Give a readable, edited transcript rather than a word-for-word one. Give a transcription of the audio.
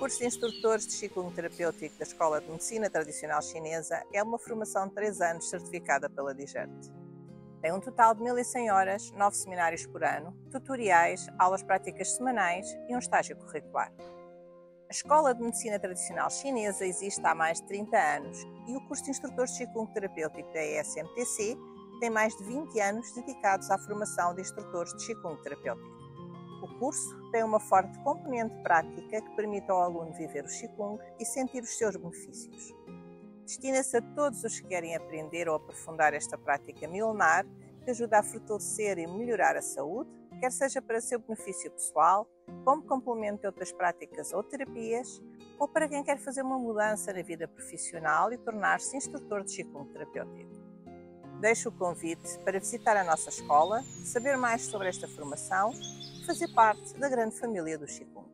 curso de instrutores de Qigong terapêutico da Escola de Medicina Tradicional Chinesa é uma formação de 3 anos certificada pela DIGERT. Tem um total de 1100 horas, 9 seminários por ano, tutoriais, aulas práticas semanais e um estágio curricular. A Escola de Medicina Tradicional Chinesa existe há mais de 30 anos e o curso de instrutores de Qigong terapêutico da ESMTC tem mais de 20 anos dedicados à formação de instrutores de Qigong terapêutico. O curso tem uma forte componente prática que permite ao aluno viver o Qigong e sentir os seus benefícios. Destina-se a todos os que querem aprender ou aprofundar esta prática milenar que ajuda a fortalecer e melhorar a saúde, quer seja para seu benefício pessoal, como complemento de outras práticas ou terapias, ou para quem quer fazer uma mudança na vida profissional e tornar-se instrutor de Qigong terapêutico. Deixo o convite para visitar a nossa escola, saber mais sobre esta formação e fazer parte da grande família do Qigong.